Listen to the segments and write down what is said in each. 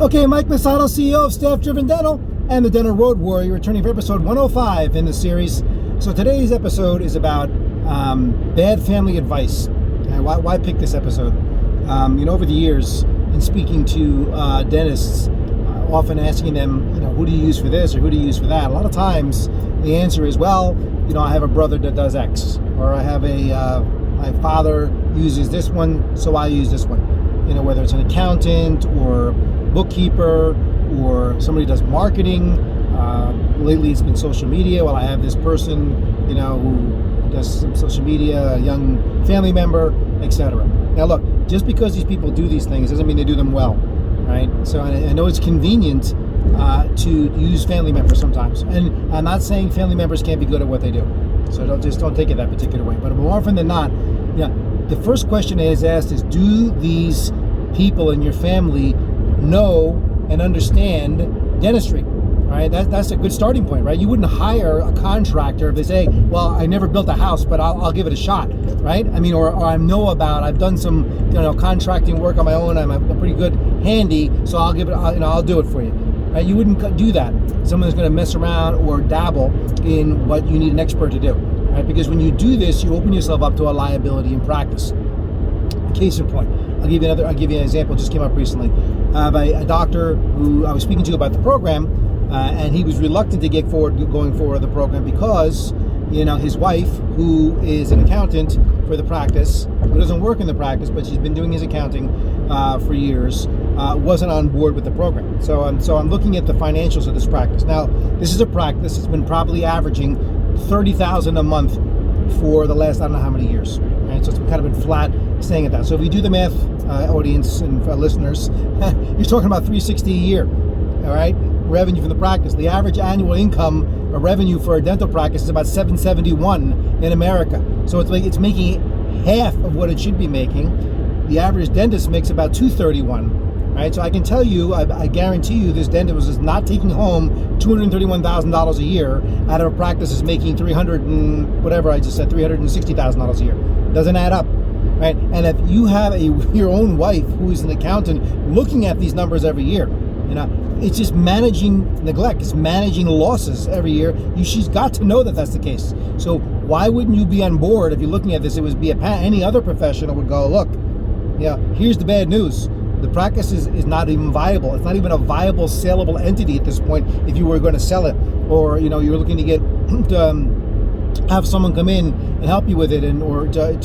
Okay, Mike Masato, CEO of Staff Driven Dental and the Dental Road Warrior, returning for episode 105 in the series. So today's episode is about bad family advice. Why pick this episode? Over the years, in speaking to dentists, often asking them, who do you use for this or who do you use for that? A lot of times the answer is, well, I have a brother that does X, or I have my father uses this one, so I use this one. Whether it's an accountant or bookkeeper or somebody does marketing. Lately it's been social media. Well, I have this person, who does some social media, a young family member, etc. Now look, just because these people do these things doesn't mean they do them well, right? So I know it's convenient to use family members sometimes. And I'm not saying family members can't be good at what they do. So don't take it that particular way. But more often than not, the first question is asked is, do these people in your family know and understand dentistry? Right? That's a good starting point, right? You wouldn't hire a contractor if they say, well, I never built a house, but I'll give it a shot, right? or I've done some, contracting work on my own. I'm pretty good handy, so I'll give it, I'll do it for you, right? You wouldn't do that. Someone's going to mess around or dabble in what you need an expert to do, right? Because when you do this, you open yourself up to a liability in practice. Case in point, I'll give you an example. Just came up recently. I have a doctor who I was speaking to about the program, and he was reluctant to going forward with the program because, his wife, who is an accountant for the practice, who doesn't work in the practice, but she's been doing his accounting for years, wasn't on board with the program. So I'm looking at the financials of this practice. Now, this is a practice that's been probably averaging $30,000 a month for the last I don't know how many years. Right? So it's kind of been flat staying at that. So if you do the math, audience and listeners, you're talking about $360 a year. All right, revenue from the practice. The average annual income or revenue for a dental practice is about $771 in America. So it's making half of what it should be making. The average dentist makes about $231. Right, so I can tell you, I guarantee you, this dentist is not taking home $231,000 a year out of a practice that's making $360,000 a year. Doesn't add up, right? And if you have your own wife who is an accountant looking at these numbers every year, it's just managing neglect. It's managing losses every year. She's got to know that that's the case. So why wouldn't you be on board if you're looking at this? It would be any other professional would go, look, here's the bad news. The practice is not even viable. It's not even a viable, saleable entity at this point if you were going to sell it, or you're looking to get have someone come in and help you with it, or to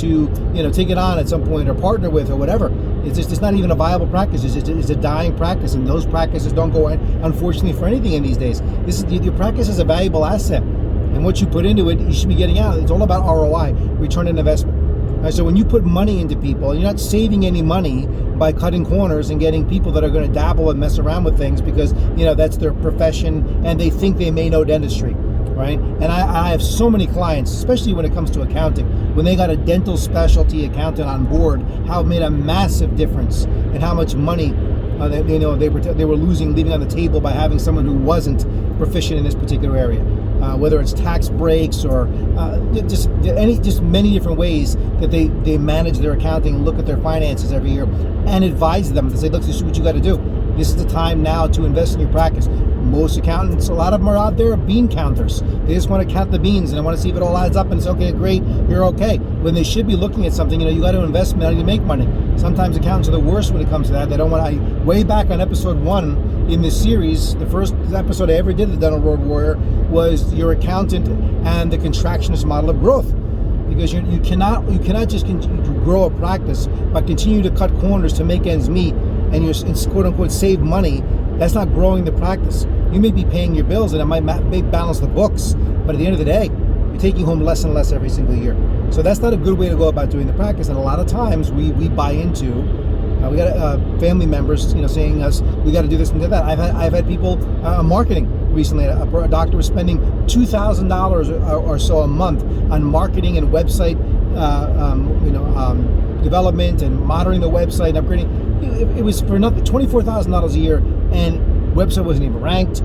take it on at some point or partner with or whatever. It's not even a viable practice. It's a dying practice, and those practices don't go in, unfortunately, for anything in these days. Your practice is a valuable asset, and what you put into it, you should be getting out. It's all about ROI, return on investment. Right, so when you put money into people, you're not saving any money by cutting corners and getting people that are going to dabble and mess around with things because, that's their profession and they think they may know dentistry, right? And I have so many clients, especially when it comes to accounting, when they got a dental specialty accountant on board, how it made a massive difference and how much money they were losing, leaving on the table by having someone who wasn't proficient in this particular area. Whether it's tax breaks or just many different ways that they manage their accounting and look at their finances every year and advise them to say, look, this is what you got to do. This is the time now to invest in your practice. Most accountants, a lot of them are out there bean counters. They just want to count the beans and they want to see if it all adds up and it's okay, great, you're okay. When they should be looking at something, you got to invest money to make money. Sometimes accountants are the worst when it comes to that. They don't want to. Way back on episode 1 in this series, the first episode I ever did of the Dental Road Warrior was your accountant and the contractionist model of growth. Because you cannot just continue to grow a practice but continue to cut corners to make ends meet and you're quote unquote save money. That's not growing the practice. You may be paying your bills and it might balance the books, but at the end of the day, you're taking home less and less every single year. So that's not a good way to go about doing the practice. And a lot of times we buy into, we got family members, saying us, we got to do this and do that. I've had people marketing recently. A doctor was spending $2,000 or so a month on marketing and website, development and monitoring the website and upgrading. It was for nothing, $24,000 a year, and website wasn't even ranked.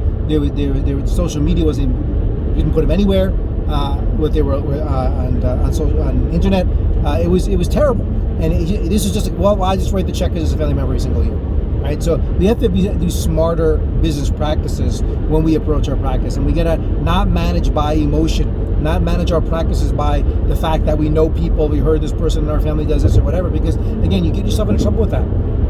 Social media didn't put them anywhere. What they were on internet, it was terrible. And this is just I just write the check because it's a family member every single year. right? So we have to do smarter business practices when we approach our practice, and we gotta not manage by emotion, not manage our practices by the fact that we know people, we heard this person in our family does this or whatever, because again, you get yourself into trouble with that,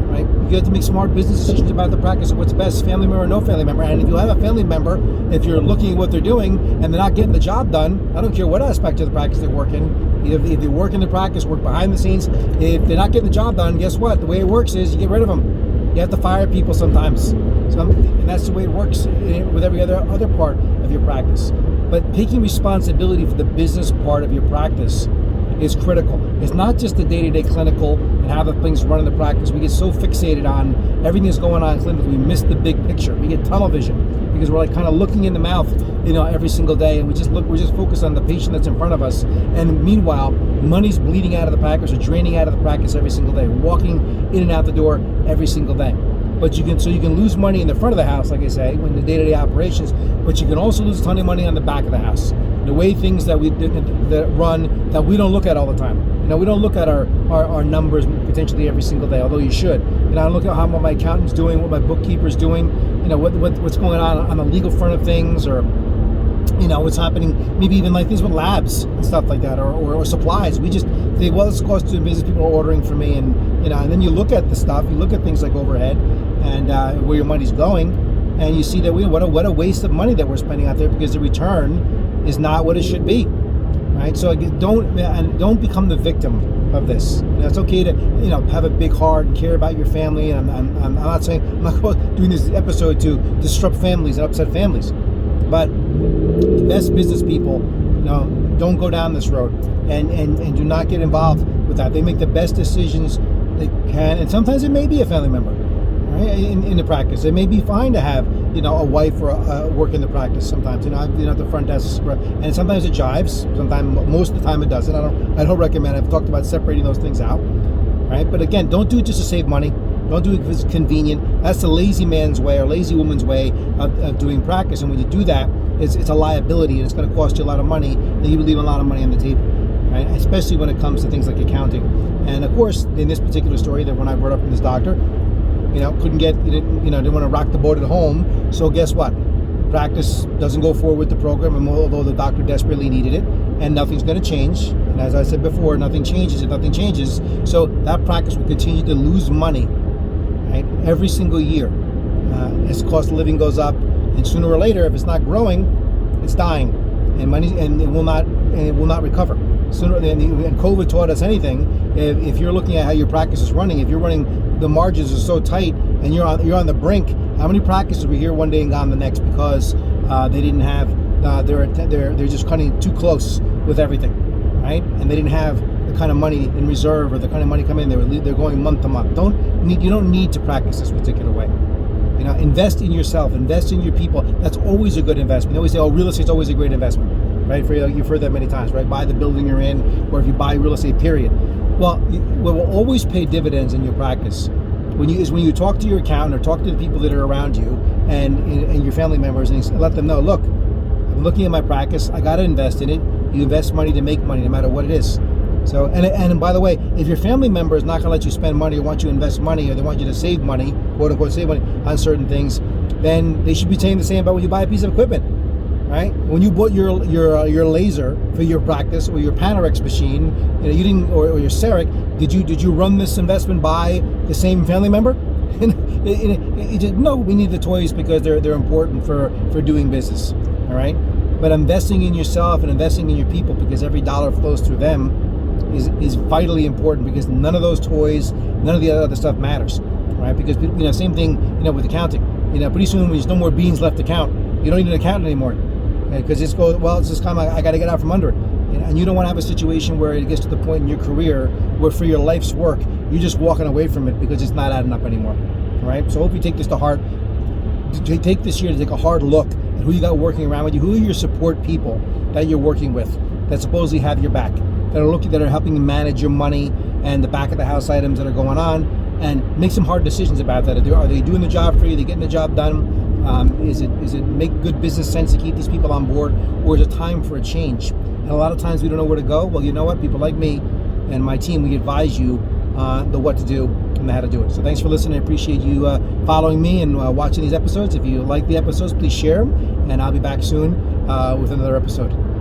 right? You have to make smart business decisions about the practice of what's best, family member or no family member. And if you have a family member, if you're looking at what they're doing and they're not getting the job done, I don't care what aspect of the practice they work in. If they work in the practice, work behind the scenes, if they're not getting the job done, guess what? The way it works is you get rid of them. You have to fire people sometimes. And that's the way it works with every other part of your practice. But taking responsibility for the business part of your practice is critical. It's not just the day-to-day clinical and how the things run in the practice. We get so fixated on everything that's going on clinically, we miss the big picture. We get tunnel vision because we're like kind of looking in the mouth, every single day, and we're just focused on the patient that's in front of us. And meanwhile, money's bleeding out of the practice or draining out of the practice every single day, walking in and out the door every single day. But you can lose money in the front of the house, like I say, when the day-to-day operations, but you can also lose a ton of money on the back of the house. The way things that run that we don't look at all the time. We don't look at our numbers potentially every single day, although you should. I don't look at what my accountant's doing, what my bookkeeper's doing, what's going on the legal front of things, or what's happening, maybe even like things with labs and stuff like that, or supplies. We just say, well, it's cost doing business, people are ordering for me, and then you look at the stuff, you look at things like overhead and where your money's going, and you see that what a waste of money that we're spending out there because the return is not what it should be, right? So don't become the victim of this. It's okay to have a big heart and care about your family, and I'm not doing this episode to disrupt families and upset families, but the best business people don't go down this road and do not get involved with that. They make the best decisions they can, and sometimes it may be a family member, right? In the practice, it may be fine to have a wife or work in the practice. Sometimes at the front desk, and sometimes it jives. Sometimes, most of the time, it doesn't. I don't recommend. I've talked about separating those things out, right? But again, don't do it just to save money. Don't do it because it's convenient. That's the lazy man's way or lazy woman's way of doing practice. And when you do that, it's a liability, and it's going to cost you a lot of money, and you leave a lot of money on the table, right? Especially when it comes to things like accounting. And of course, in this particular story, that when I brought up from this doctor, didn't want to rock the boat at home. So guess what? Practice doesn't go forward with the program, and although the doctor desperately needed it, and nothing's going to change. And as I said before, nothing changes if nothing changes. So that practice will continue to lose money, right? Every single year, as cost of living goes up, and sooner or later, if it's not growing, it's dying, and it will not recover. Sooner, and COVID taught us anything. If you're looking at how your practice is running, if you're running, the margins are so tight, and you're on the brink. How many practices were here one day and gone the next because they didn't have they're just cutting too close with everything, right? And they didn't have the kind of money in reserve or the kind of money coming in. They're going month to month. You don't need to practice this particular way. Invest in yourself, invest in your people. That's always a good investment. They always say, oh, real estate's always a great investment, right? You've heard that many times, right? Buy the building you're in, or if you buy real estate, period. Well, what will always pay dividends in your practice when you talk to your accountant or talk to the people that are around you and your family members, and let them know, look, I'm looking at my practice, I got to invest in it. You invest money to make money, no matter what it is. So, and by the way, if your family member is not going to let you spend money or want you to invest money, or they want you to save money, quote unquote, save money on certain things, then they should be saying the same about when you buy a piece of equipment, right? When you bought your laser for your practice, or your Panorex machine, you didn't, or your CEREC, did you run this investment by the same family member? No, we need the toys because they're important for doing business, all right? But investing in yourself and investing in your people, because every dollar flows through them, is vitally important, because none of those toys, none of the other stuff matters, right? Because same thing, with accounting. Pretty soon when there's no more beans left to count, you don't need an accountant anymore, because it's just kind of, I got to get out from under it. And you don't want to have a situation where it gets to the point in your career where for your life's work, you're just walking away from it because it's not adding up anymore, right? So I hope you take this to heart. Take this year to take a hard look at who you got working around with you. Who are your support people that you're working with that supposedly have your back, that are helping you manage your money and the back of the house items that are going on, and make some hard decisions about that. Are they doing the job for you? Are they getting the job done? Is it make good business sense to keep these people on board, or is it time for a change? And a lot of times we don't know where to go. Well, you know what? People like me and my team, we advise you the what to do and the how to do it. So thanks for listening. I appreciate you following me and watching these episodes. If you like the episodes, please share them, and I'll be back soon with another episode.